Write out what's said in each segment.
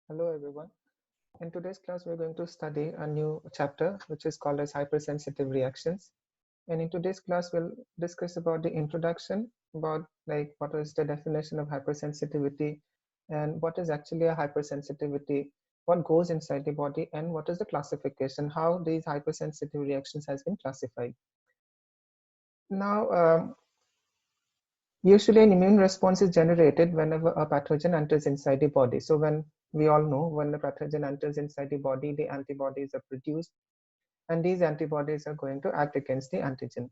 Hello everyone. In today's class, we're going to study a new chapter which is called as hypersensitive reactions. And in today's class, we'll discuss about the introduction, about like what is the definition of hypersensitivity and what is actually a hypersensitivity, what goes inside the body, and what is the classification, how these hypersensitive reactions has been classified. Now, usually an immune response is generated whenever a pathogen enters inside the body. So when we all know when the pathogen enters inside the body, the antibodies are produced and these antibodies are going to act against the antigen.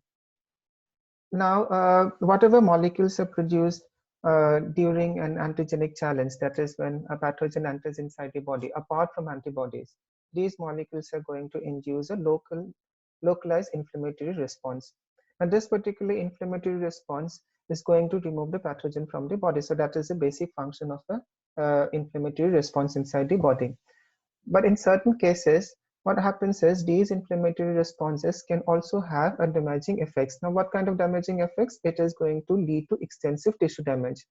Now, whatever molecules are produced during an antigenic challenge, that is when a pathogen enters inside the body, apart from antibodies, these molecules are going to induce a localized inflammatory response. And this particular inflammatory response is going to remove the pathogen from the body. So that is the basic function of the inflammatory response inside the body. But in certain cases, what happens is these inflammatory responses can also have a damaging effects. Now, what kind of damaging effects? It is going to lead to extensive tissue damage.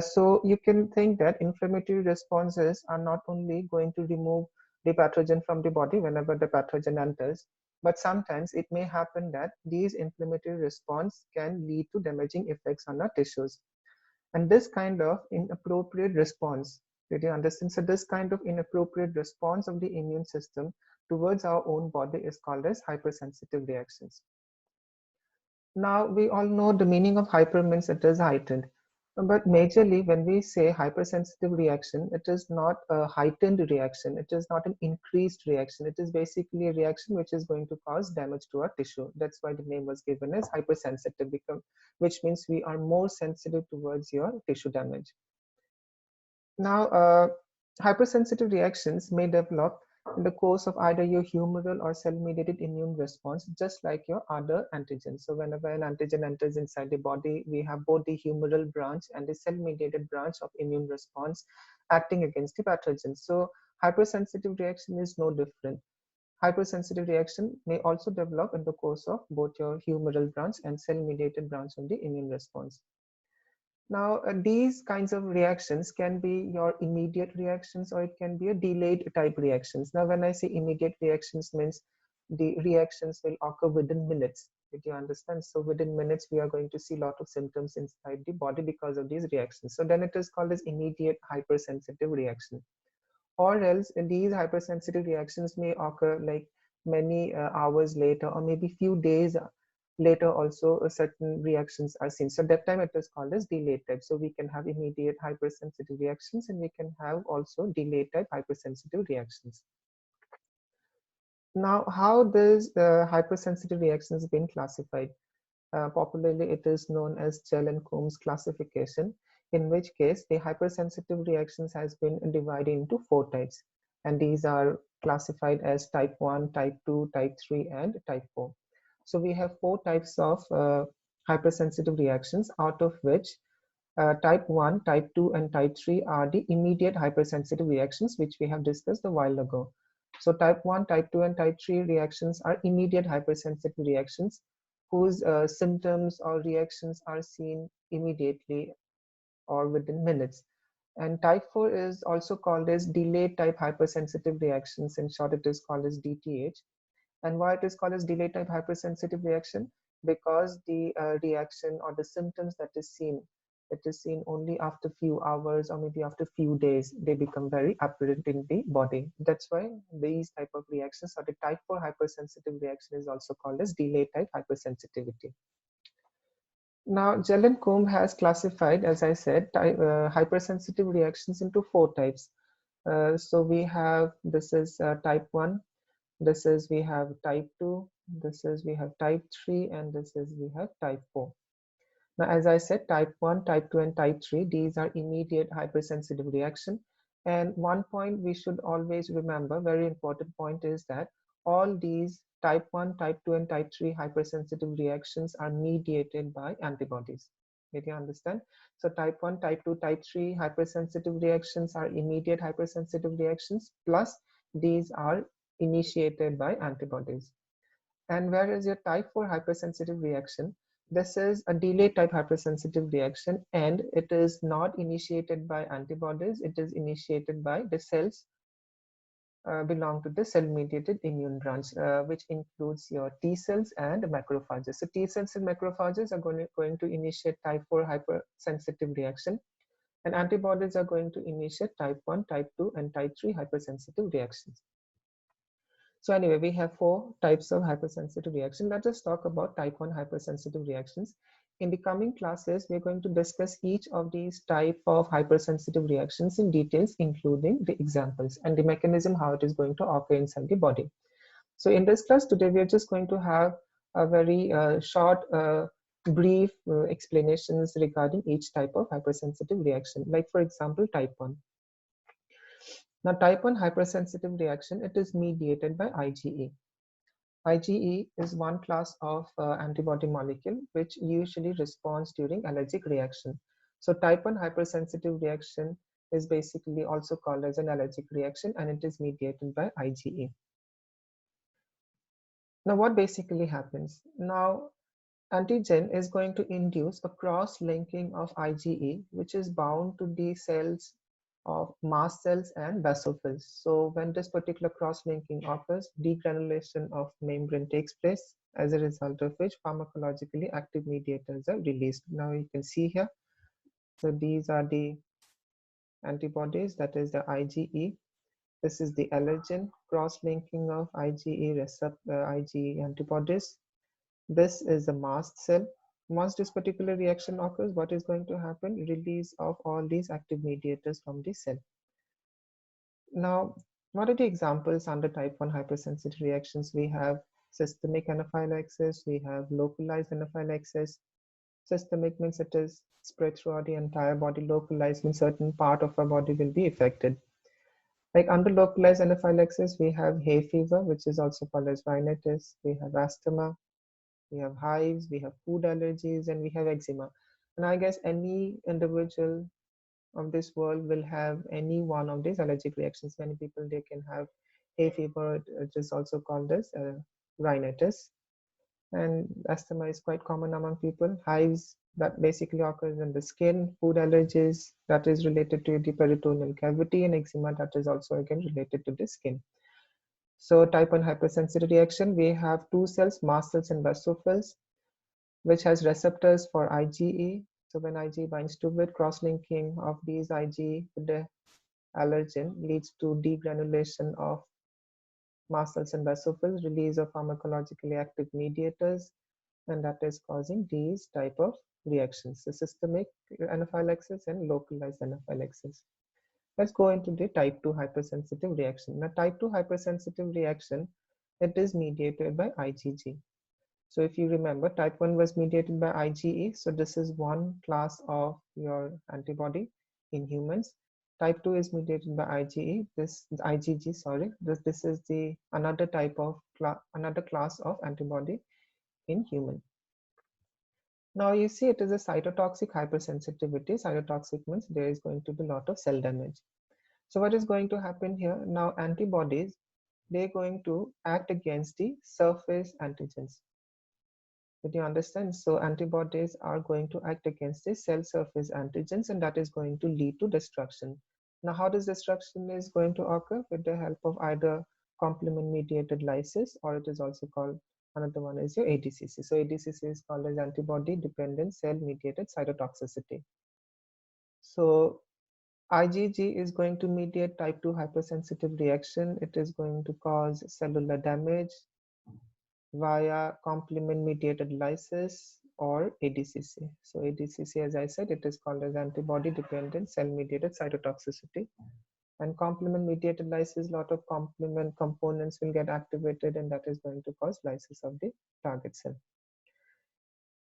So you can think that inflammatory responses are not only going to remove the pathogen from the body whenever the pathogen enters, but sometimes it may happen that these inflammatory response can lead to damaging effects on our tissues. And this kind of inappropriate response, did you understand? So this kind of inappropriate response of the immune system towards our own body is called as hypersensitive reactions. Now we all know the meaning of hyper means it is heightened. But majorly when we say hypersensitive reaction, it is not a heightened reaction. It is not an increased reaction. It is basically a reaction which is going to cause damage to our tissue. That's why the name was given as hypersensitive, which means we are more sensitive towards your tissue damage. Now, hypersensitive reactions may develop in the course of either your humoral or cell-mediated immune response, just like your other antigens. So whenever an antigen enters inside the body, we have both the humoral branch and the cell-mediated branch of immune response acting against the pathogen. So hypersensitive reaction is no different. Hypersensitive reaction may also develop in the course of both your humoral branch and cell-mediated branch of the immune response. Now, these kinds of reactions can be your immediate reactions or it can be a delayed type reactions. Now, when I say immediate reactions means the reactions will occur within minutes. Did you understand? So within minutes, we are going to see a lot of symptoms inside the body because of these reactions. So then it is called as immediate hypersensitive reaction. Or else these hypersensitive reactions may occur like many hours later or maybe few days later also certain reactions are seen. So that time it is called as delayed type. So we can have immediate hypersensitive reactions and we can have also delayed type hypersensitive reactions. Now, how does hypersensitive reactions been classified? Popularly, it is known as Gell-Combs classification, in which case the hypersensitive reactions has been divided into 4 types. And these are classified as type 1, type 2, type 3, and type 4. So we have 4 types of hypersensitive reactions, out of which type 1, type 2, and type 3 are the immediate hypersensitive reactions, which we have discussed a while ago. So type 1, type 2, and type 3 reactions are immediate hypersensitive reactions whose symptoms or reactions are seen immediately or within minutes. And type 4 is also called as delayed type hypersensitive reactions. In short, it is called as DTH. And why it is called as delayed type hypersensitive reaction? Because the reaction or the symptoms that is seen, it is seen only after few hours or maybe after few days, they become very apparent in the body. That's why these type of reactions or the type 4 hypersensitive reaction is also called as delayed type hypersensitivity. Now, Gell-Comb has classified, as I said, hypersensitive reactions into 4 types. So we have, this is type 1, this is we have type 2, this is we have type 3, and this is we have type 4. Now, as I said, type 1, type 2, and type 3, these are immediate hypersensitive reaction. And one point we should always remember, very important point, is that all these type 1, type 2, and type 3 hypersensitive reactions are mediated by antibodies. Did you understand? So type 1, type 2, type 3 hypersensitive reactions are immediate hypersensitive reactions, plus these are initiated by antibodies. And whereas your type 4 hypersensitive reaction, This is a delayed type hypersensitive reaction, and it is not initiated by antibodies. It is initiated by the cells belong to the cell-mediated immune branch, which includes your T cells and macrophages. So T cells and macrophages are going to initiate type 4 hypersensitive reaction, and antibodies are going to initiate type 1, type 2, and type 3 hypersensitive reactions. So anyway, we have 4 types of hypersensitive reaction. Let us talk about type 1 hypersensitive reactions. In the coming classes, we're going to discuss each of these type of hypersensitive reactions in details, including the examples and the mechanism, how it is going to occur inside the body. So in this class today, we are just going to have a very short, brief explanations regarding each type of hypersensitive reaction. Like for example, type 1. Now, type 1 hypersensitive reaction, it is mediated by IgE. IgE is one class of antibody molecule which usually responds during allergic reaction. So type 1 hypersensitive reaction is basically also called as an allergic reaction, and it is mediated by IgE. Now, what basically happens? Now, antigen is going to induce a cross-linking of IgE, which is bound to the cells of mast cells and basophils. So when this particular cross-linking occurs, degranulation of membrane takes place, as a result of which pharmacologically active mediators are released. Now you can see here, so these are the antibodies, that is the IgE. This is the allergen, cross-linking of IgE antibodies. This is a mast cell. Once this particular reaction occurs, what is going to happen? Release of all these active mediators from the cell. Now, what are the examples under type 1 hypersensitive reactions? We have systemic anaphylaxis, we have localized anaphylaxis. Systemic means it is spread throughout the entire body. Localized means certain part of our body will be affected. Like under localized anaphylaxis, we have hay fever, which is also called as rhinitis. We have asthma, we have hives, we have food allergies, and we have eczema. And I guess any individual of this world will have any one of these allergic reactions. Many people, they can have hay fever, it is also called as rhinitis. And asthma is quite common among people. Hives, that basically occurs in the skin. Food allergies, that is related to the peritoneal cavity, and eczema, that is also again related to the skin. So type 1 hypersensitive reaction, we have two cells, mast cells and basophils, which has receptors for IgE. So when IgE binds to it, cross-linking of these IgE with the allergen leads to degranulation of mast cells and basophils, release of pharmacologically active mediators, and that is causing these type of reactions, the systemic anaphylaxis and localized anaphylaxis. Let's go into the type 2 hypersensitive reaction. Now, type 2 hypersensitive reaction, it is mediated by IgG. So if you remember, type 1 was mediated by IgE. So this is one class of your antibody in humans. Type 2 is mediated by IgE. This is IgG, sorry. This is the another type of another class of antibody in human. Now you see it is a cytotoxic hypersensitivity. Cytotoxic means there is going to be a lot of cell damage. So what is going to happen here? Now antibodies, they're going to act against the surface antigens. Did you understand? So antibodies are going to act against the cell surface antigens, and that is going to lead to destruction. Now how does destruction is going to occur? With the help of either complement mediated lysis, or it is also called, another one is your ADCC. So ADCC is called as antibody dependent cell mediated cytotoxicity. So IgG is going to mediate type 2 hypersensitive reaction. It is going to cause cellular damage via complement mediated lysis or ADCC. So ADCC, as I said, it is called as antibody dependent cell mediated cytotoxicity. And complement mediated lysis, lot of complement components will get activated, and that is going to cause lysis of the target cell.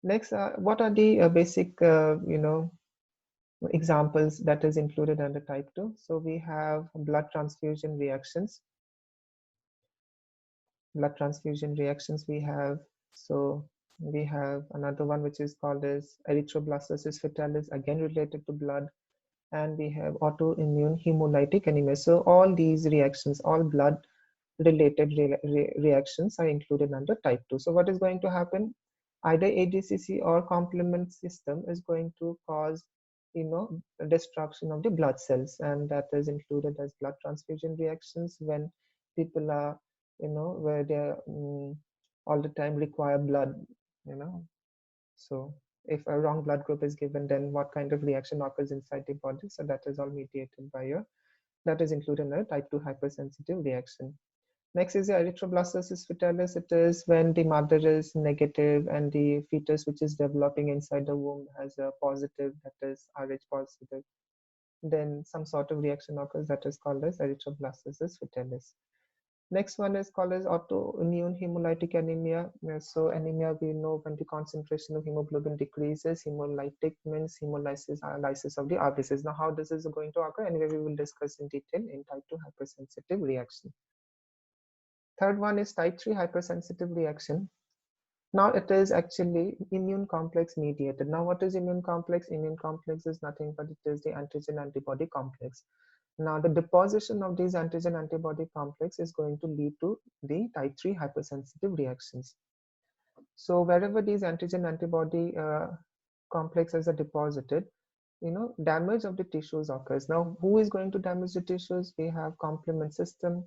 Next, what are the basic, examples that is included under type 2? So we have blood transfusion reactions. Blood transfusion reactions we have. So we have another one which is called as erythroblastosis fetalis, again related to blood. And we have autoimmune hemolytic anemia. So all these reactions, all blood related reactions are included under type 2. So what is going to happen? Either ADCC or complement system is going to cause, destruction of the blood cells, and that is included as blood transfusion reactions when people are, where they all the time require blood, you know. So if a wrong blood group is given, then what kind of reaction occurs inside the body? So that is all mediated by your, that is included in a type 2 hypersensitive reaction. Next is the erythroblastosis fetalis. It is when the mother is negative and the fetus which is developing inside the womb has a positive, that is Rh positive. Then some sort of reaction occurs that is called as erythroblastosis fetalis. Next one is called as autoimmune hemolytic anemia. So anemia, we know when the concentration of hemoglobin decreases. Hemolytic means hemolysis, lysis of the RBCs. Now, how this is going to occur? Anyway, we will discuss in detail in type 2 hypersensitive reaction. Third one is type 3 hypersensitive reaction. Now it is actually immune complex mediated. Now what is immune complex? Immune complex is nothing but it is the antigen antibody complex. Now the deposition of these antigen antibody complex is going to lead to the type 3 hypersensitive reactions. So wherever these antigen antibody complexes are deposited, damage of the tissues occurs. Now who is going to damage the tissues? We have complement system.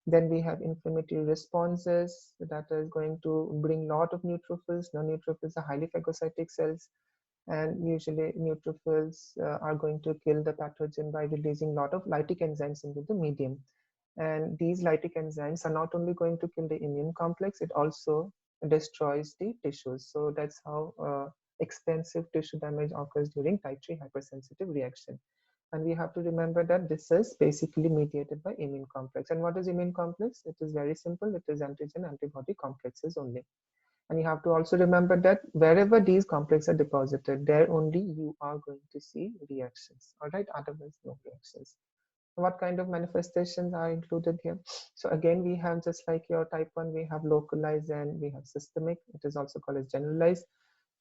Then we have inflammatory responses that is going to bring a lot of neutrophils. Now neutrophils are highly phagocytic cells, and usually neutrophils are going to kill the pathogen by releasing a lot of lytic enzymes into the medium. And these lytic enzymes are not only going to kill the immune complex, it also destroys the tissues. So that's how extensive tissue damage occurs during type 3 hypersensitive reaction. And we have to remember that this is basically mediated by immune complex. And what is immune complex? It is very simple. It is antigen antibody complexes only. And you have to also remember that wherever these complexes are deposited, there only you are going to see reactions. All right, otherwise no reactions. What kind of manifestations are included here? So again, we have, just like your type 1, we have localized and we have systemic. It is also called as generalized.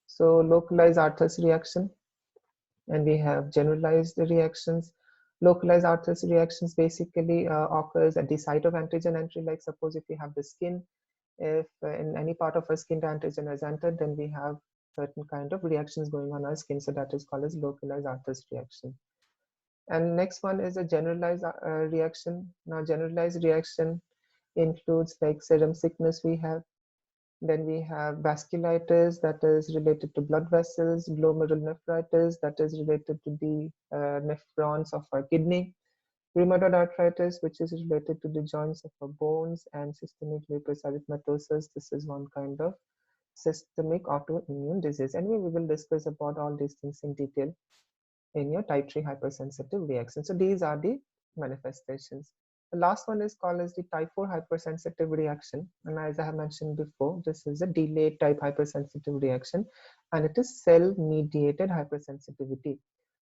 So localized Arthur's reaction, and we have generalized reactions. Localized Arthur's reactions basically occurs at the site of antigen entry. Like suppose if we have the skin, if in any part of our skin the antigen has entered, then we have certain kind of reactions going on our skin. So that is called as localized Arthur's reaction. And next one is a generalized reaction. Now generalized reaction includes like serum sickness we have. Then we have vasculitis, that is related to blood vessels, glomerulonephritis, that is related to the nephrons of our kidney, rheumatoid arthritis, which is related to the joints of our bones, and systemic lupus erythematosus. This is one kind of systemic autoimmune disease. Anyway, we will discuss about all these things in detail in your type 3 hypersensitive reaction. So these are the manifestations. The last one is called as the type 4 hypersensitive reaction. And as I have mentioned before, this is a delayed type hypersensitive reaction, and it is cell-mediated hypersensitivity.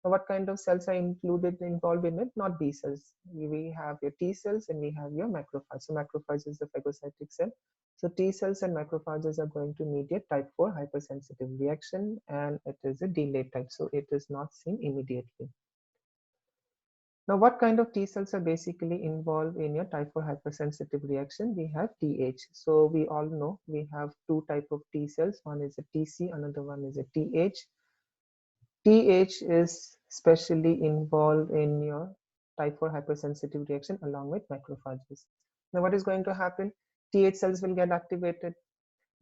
Now, what kind of cells are involved in it? Not B cells. We have your T cells and we have your macrophages. So macrophage is the phagocytic cell. So T cells and macrophages are going to mediate type 4 hypersensitive reaction, and it is a delayed type, so it is not seen immediately. Now, what kind of T cells are basically involved in your type 4 hypersensitive reaction? We have TH. So we all know we have two type of T cells. One is a TC, another one is a TH. TH is specially involved in your type 4 hypersensitive reaction along with macrophages. Now, what is going to happen? TH cells will get activated.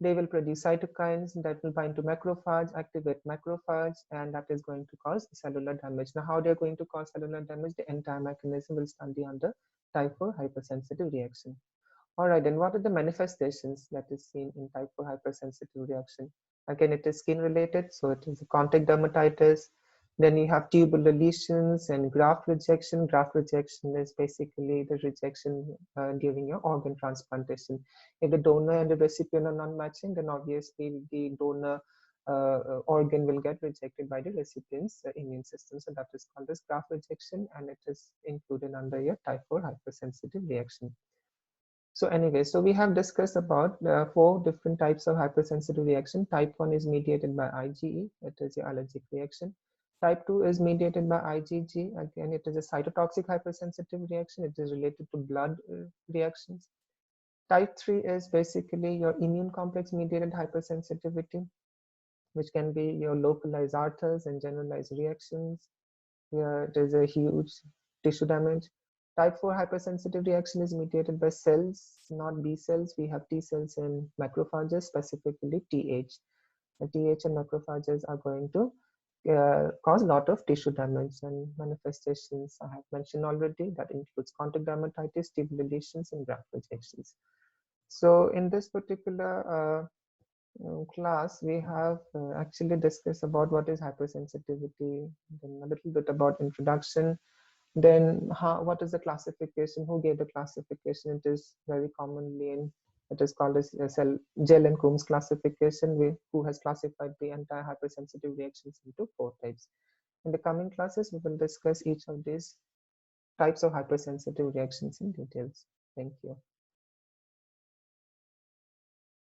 They will produce cytokines that will bind to macrophage, activate macrophage, and that is going to cause cellular damage. Now, how they're going to cause cellular damage? The entire mechanism will stand under type 4 hypersensitive reaction. All right, then what are the manifestations that is seen in type 4 hypersensitive reaction? Again, it is skin related, so it is a contact dermatitis. Then you have tubular lesions and graft rejection. Graft rejection is basically the rejection during your organ transplantation. If the donor and the recipient are not matching, then obviously the donor organ will get rejected by the recipient's immune system. So that is called as graft rejection, and it is included under your type 4 hypersensitive reaction. So anyway, so we have discussed about 4 different types of hypersensitive reaction. Type 1 is mediated by IgE, it is the allergic reaction. Type 2 is mediated by IgG, again it is a cytotoxic hypersensitive reaction, it is related to blood reactions. Type 3 is basically your immune complex mediated hypersensitivity. which can be your localized arthurs and generalized reactions. Here it is a huge tissue damage. Type 4 hypersensitive reaction is mediated by cells, not B cells. We have T cells and macrophages, specifically TH. The TH and macrophages are going to cause a lot of tissue damage and manifestations. I have mentioned already that includes contact dermatitis, tubular lesions, and graft rejections. So in this particular class, we have actually discussed about what is hypersensitivity, then a little bit about introduction, then what is the classification, who gave the classification. It is very commonly in, it is called as Gell and Coombs classification, who has classified the entire hypersensitive reactions into 4 types. In the coming classes, we will discuss each of these types of hypersensitive reactions in details. Thank you.